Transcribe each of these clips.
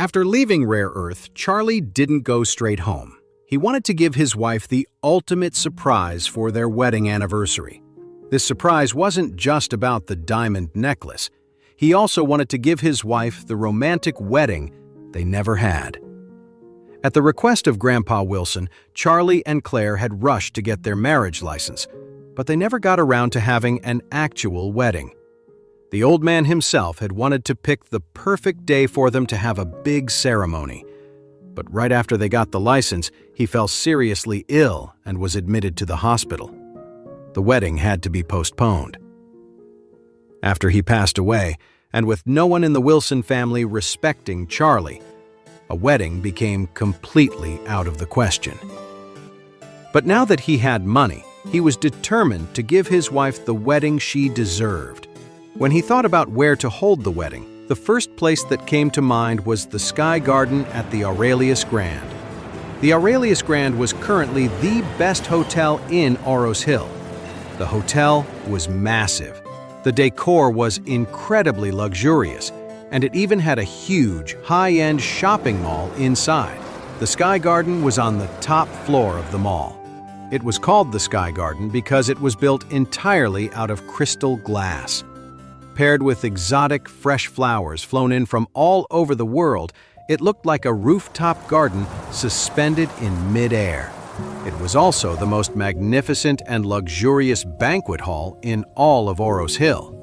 After leaving Rare Earth, Charlie didn't go straight home. He wanted to give his wife the ultimate surprise for their wedding anniversary. This surprise wasn't just about the diamond necklace. He also wanted to give his wife the romantic wedding they never had. At the request of Grandpa Wilson, Charlie and Clare had rushed to get their marriage license, but they never got around to having an actual wedding. The old man himself had wanted to pick the perfect day for them to have a big ceremony. But right after they got the license, he fell seriously ill and was admitted to the hospital. The wedding had to be postponed. After he passed away, and with no one in the Wilson family respecting Charlie, a wedding became completely out of the question. But now that he had money, he was determined to give his wife the wedding she deserved. When he thought about where to hold the wedding, the first place that came to mind was the Sky Garden at the Aurelius Grand. The Aurelius Grand was currently the best hotel in Oros Hill. The hotel was massive. The decor was incredibly luxurious, and it even had a huge, high-end shopping mall inside. The Sky Garden was on the top floor of the mall. It was called the Sky Garden because it was built entirely out of crystal glass. Paired with exotic, fresh flowers flown in from all over the world, it looked like a rooftop garden suspended in mid-air. It was also the most magnificent and luxurious banquet hall in all of Oros Hill.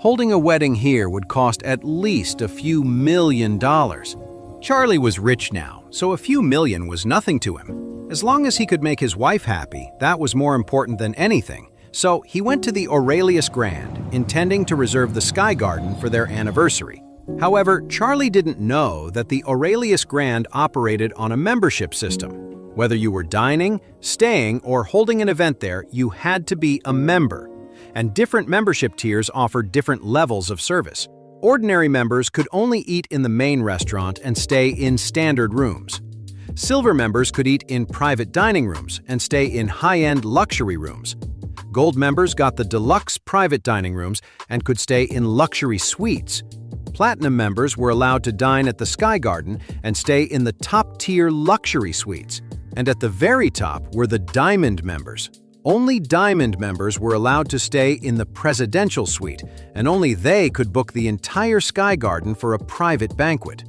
Holding a wedding here would cost at least a few $1,000,000. Charlie was rich now, so a few million was nothing to him. As long as he could make his wife happy, that was more important than anything. So he went to the Aurelius Grand, intending to reserve the Sky Garden for their anniversary. However, Charlie didn't know that the Aurelius Grand operated on a membership system. Whether you were dining, staying, or holding an event there, you had to be a member. And different membership tiers offered different levels of service. Ordinary members could only eat in the main restaurant and stay in standard rooms. Silver members could eat in private dining rooms and stay in high-end luxury rooms. Gold members got the deluxe private dining rooms and could stay in luxury suites. Platinum members were allowed to dine at the Sky Garden and stay in the top-tier luxury suites. And at the very top were the Diamond members. Only Diamond members were allowed to stay in the Presidential Suite, and only they could book the entire Sky Garden for a private banquet.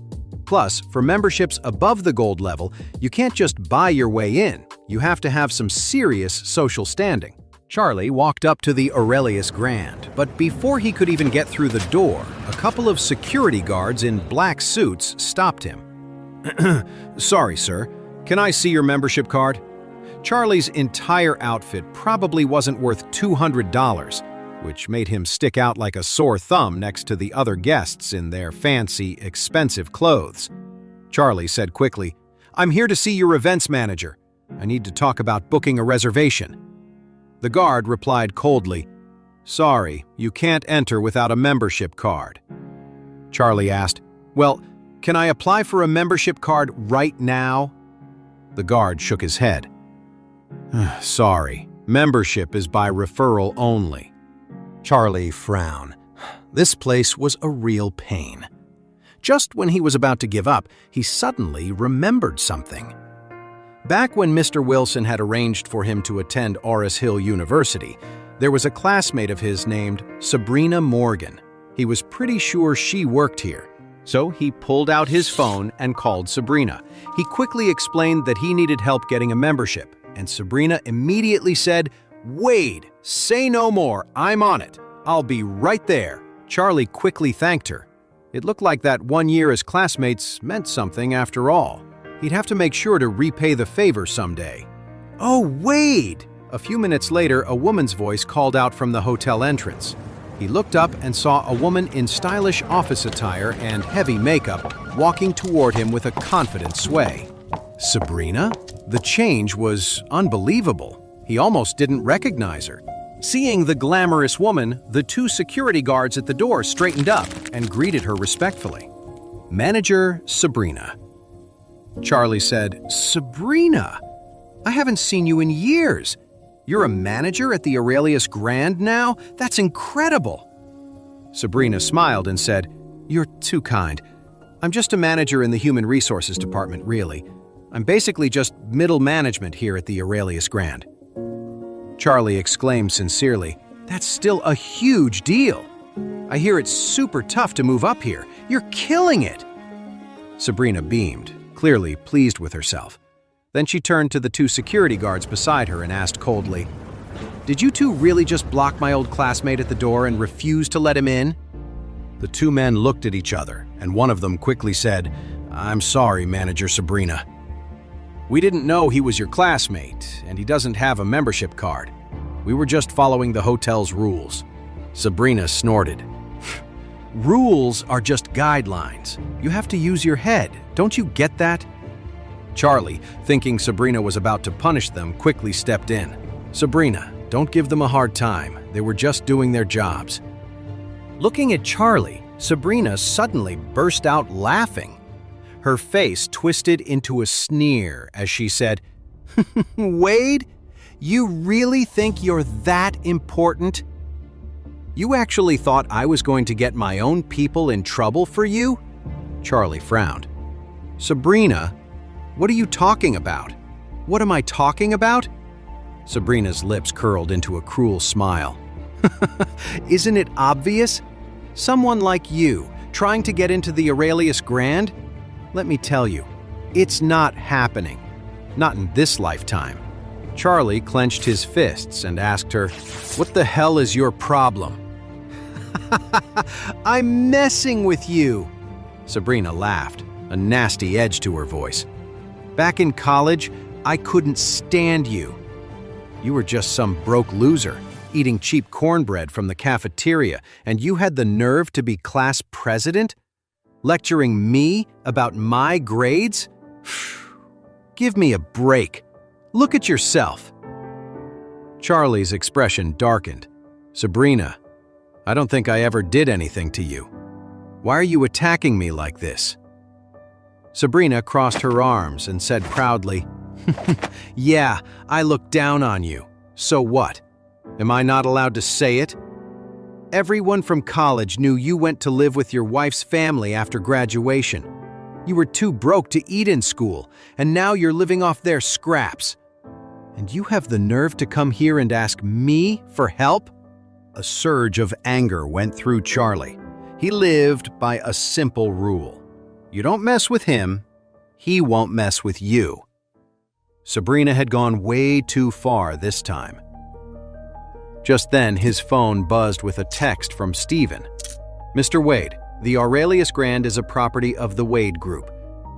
Plus, for memberships above the Gold level, you can't just buy your way in. You have to have some serious social standing. Charlie walked up to the Aurelius Grand, but before he could even get through the door, a couple of security guards in black suits stopped him. "Sorry, sir. Can I see your membership card?" Charlie's entire outfit probably wasn't worth $200, which made him stick out like a sore thumb next to the other guests in their fancy, expensive clothes. Charlie said quickly, "I'm here to see your events manager. I need to talk about booking a reservation." The guard replied coldly, "Sorry, you can't enter without a membership card." Charlie asked, "Well, can I apply for a membership card right now?" The guard shook his head. "Sorry, membership is by referral only." Charlie frowned. This place was a real pain. Just when he was about to give up, he suddenly remembered something. Back when Mr. Wilson had arranged for him to attend Oros Hill University, there was a classmate of his named Sabrina Morgan. He was pretty sure she worked here. So he pulled out his phone and called Sabrina. He quickly explained that he needed help getting a membership, and Sabrina immediately said, "Wade, say no more, I'm on it. I'll be right there." Charlie quickly thanked her. It looked like that 1 year as classmates meant something after all. He'd have to make sure to repay the favor someday. "Oh, Wade!" A few minutes later, a woman's voice called out from the hotel entrance. He looked up and saw a woman in stylish office attire and heavy makeup walking toward him with a confident sway. Sabrina? The change was unbelievable. He almost didn't recognize her. Seeing the glamorous woman, the two security guards at the door straightened up and greeted her respectfully. "Manager Sabrina." Charlie said, "Sabrina, I haven't seen you in years. You're a manager at the Aurelius Grand now? That's incredible." Sabrina smiled and said, "You're too kind. I'm just a manager in the Human Resources Department, really. I'm basically just middle management here at the Aurelius Grand." Charlie exclaimed sincerely, "That's still a huge deal. I hear it's super tough to move up here. You're killing it." Sabrina beamed, clearly pleased with herself. Then she turned to the two security guards beside her and asked coldly, "Did you two really just block my old classmate at the door and refuse to let him in?" The two men looked at each other, and one of them quickly said, "I'm sorry, Manager Sabrina. We didn't know he was your classmate, and he doesn't have a membership card. We were just following the hotel's rules." Sabrina snorted. "Rules are just guidelines. You have to use your head. Don't you get that?" Charlie, thinking Sabrina was about to punish them, quickly stepped in. "Sabrina, don't give them a hard time. They were just doing their jobs." Looking at Charlie, Sabrina suddenly burst out laughing. Her face twisted into a sneer as she said, "Wade, you really think you're that important? You actually thought I was going to get my own people in trouble for you?" Charlie frowned. "Sabrina, what are you talking about? What am I talking about?" Sabrina's lips curled into a cruel smile. "Isn't it obvious? Someone like you, trying to get into the Aurelius Grand? Let me tell you, it's not happening. Not in this lifetime." Charlie clenched his fists and asked her, "What the hell is your problem?" "I'm messing with you." Sabrina laughed, a nasty edge to her voice. "Back in college, I couldn't stand you. You were just some broke loser, eating cheap cornbread from the cafeteria, and you had the nerve to be class president? Lecturing me about my grades? Give me a break. Look at yourself." Charlie's expression darkened. "Sabrina, I don't think I ever did anything to you. Why are you attacking me like this?" Sabrina crossed her arms and said proudly, "Yeah, I look down on you. So what? Am I not allowed to say it? Everyone from college knew you went to live with your wife's family after graduation. You were too broke to eat in school, and now you're living off their scraps. And you have the nerve to come here and ask me for help?" A surge of anger went through Charlie. He lived by a simple rule. You don't mess with him, he won't mess with you. Sabrina had gone way too far this time. Just then, his phone buzzed with a text from Stephen. "Mr. Wade, the Aurelius Grand is a property of the Wade Group.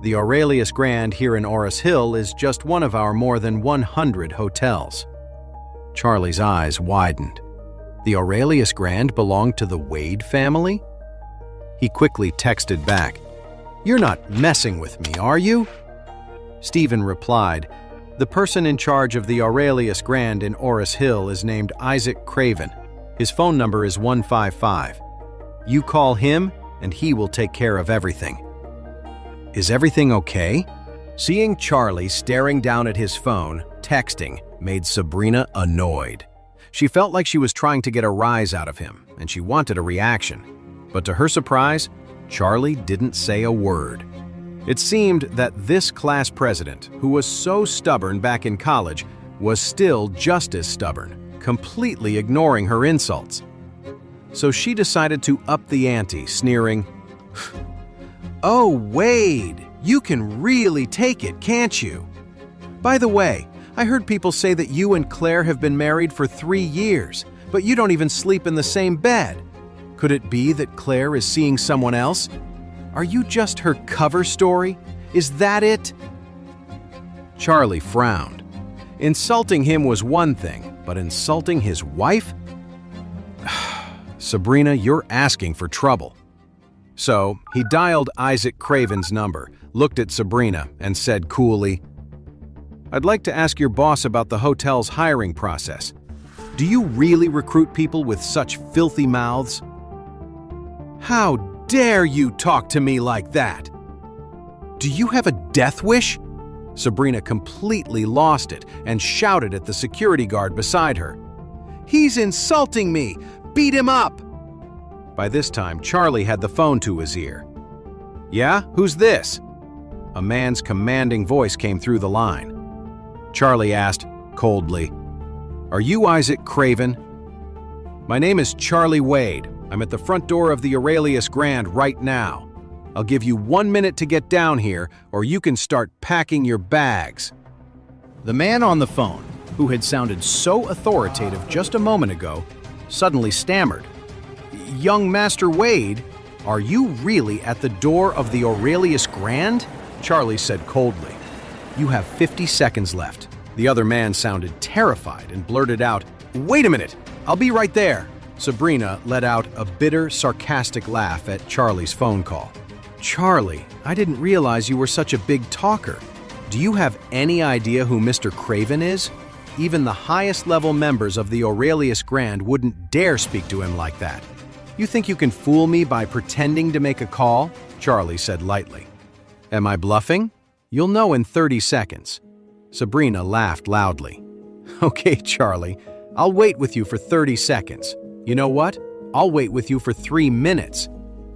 The Aurelius Grand here in Oris Hill is just one of our more than 100 hotels." Charlie's eyes widened. The Aurelius Grand belonged to the Wade family? He quickly texted back, "You're not messing with me, are you?" Stephen replied, "The person in charge of the Aurelius Grand in Oris Hill is named Isaac Craven. His phone number is 155. You call him, and he will take care of everything." "Is everything okay?" Seeing Charlie staring down at his phone, texting, made Sabrina annoyed. She felt like she was trying to get a rise out of him, and she wanted a reaction. But to her surprise, Charlie didn't say a word. It seemed that this class president, who was so stubborn back in college, was still just as stubborn, completely ignoring her insults. So she decided to up the ante, sneering, "Oh, Wade, you can really take it, can't you? By the way, I heard people say that you and Claire have been married for 3 years, but you don't even sleep in the same bed. Could it be that Claire is seeing someone else? Are you just her cover story? Is that it?" Charlie frowned. Insulting him was one thing, but insulting his wife? "Sabrina, you're asking for trouble." So he dialed Isaac Craven's number, looked at Sabrina, and said coolly, "I'd like to ask your boss about the hotel's hiring process. Do you really recruit people with such filthy mouths?" "How dare you talk to me like that? Do you have a death wish?" Sabrina completely lost it and shouted at the security guard beside her, "He's insulting me! Beat him up!" By this time, Charlie had the phone to his ear. Yeah? Who's this? A man's commanding voice came through the line. Charlie asked, coldly, "Are you Isaac Craven?" "My name is Charlie Wade. I'm at the front door of the Aurelius Grand right now. I'll give you 1 minute to get down here, or you can start packing your bags." The man on the phone, who had sounded so authoritative just a moment ago, suddenly stammered. "Young Master Wade, are you really at the door of the Aurelius Grand?" Charlie said coldly. "You have 50 seconds left." The other man sounded terrified and blurted out, "Wait a minute, I'll be right there." Sabrina let out a bitter, sarcastic laugh at Charlie's phone call. "Charlie, I didn't realize you were such a big talker. Do you have any idea who Mr. Craven is? Even the highest level members of the Aurelius Grand wouldn't dare speak to him like that. You think you can fool me by pretending to make a call?" Charlie said lightly. "Am I bluffing? You'll know in 30 seconds. Sabrina laughed loudly. "Okay, Charlie, I'll wait with you for 30 seconds. You know what? I'll wait with you for 3 minutes.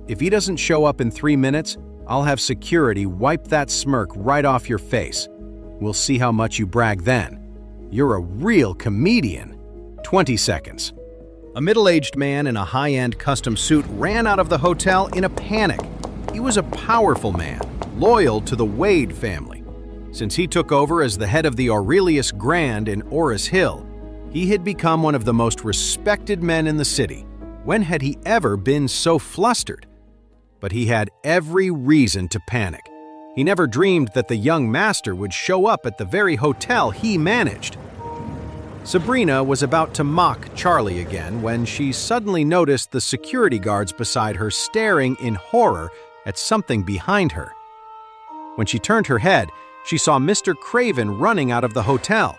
If he doesn't show up in 3 minutes, I'll have security wipe that smirk right off your face. We'll see how much you brag then. You're a real comedian." 20 seconds. A middle-aged man in a high-end custom suit ran out of the hotel in a panic. He was a powerful man, loyal to the Wade family. Since he took over as the head of the Aurelius Grand in Oris Hill, he had become one of the most respected men in the city. When had he ever been so flustered? But he had every reason to panic. He never dreamed that the young master would show up at the very hotel he managed. Sabrina was about to mock Charlie again when she suddenly noticed the security guards beside her staring in horror at something behind her. When she turned her head, she saw Mr. Craven running out of the hotel.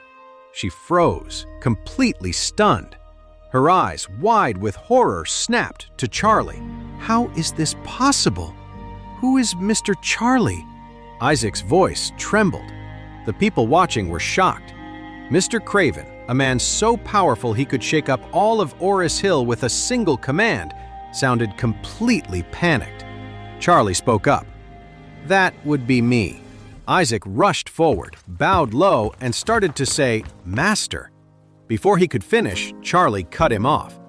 She froze, completely stunned. Her eyes, wide with horror, snapped to Charlie. "How is this possible? Who is Mr. Charlie?" Isaac's voice trembled. The people watching were shocked. Mr. Craven, a man so powerful he could shake up all of Oris Hill with a single command, sounded completely panicked. Charlie spoke up. "That would be me." Isaac rushed forward, bowed low, and started to say, "Master." Before he could finish, Charlie cut him off.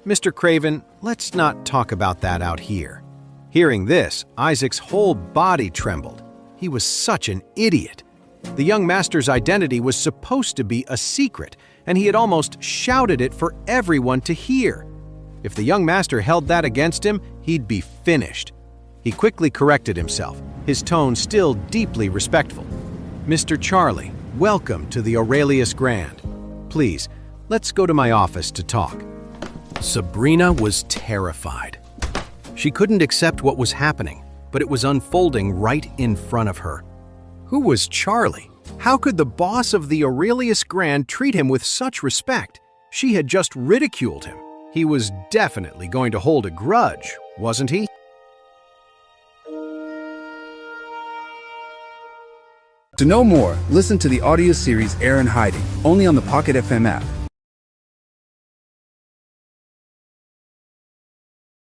"Mr. Craven, let's not talk about that out here." Hearing this, Isaac's whole body trembled. He was such an idiot. The young master's identity was supposed to be a secret, and he had almost shouted it for everyone to hear. If the young master held that against him, he'd be finished. He quickly corrected himself, his tone still deeply respectful. "Mr. Charlie, welcome to the Aurelius Grand. Please, let's go to my office to talk." Sabrina was terrified. She couldn't accept what was happening, but it was unfolding right in front of her. Who was Charlie? How could the boss of the Aurelius Grand treat him with such respect? She had just ridiculed him. He was definitely going to hold a grudge, wasn't he? To know more, listen to the audio series Heir in Hiding, only on the Pocket FM app.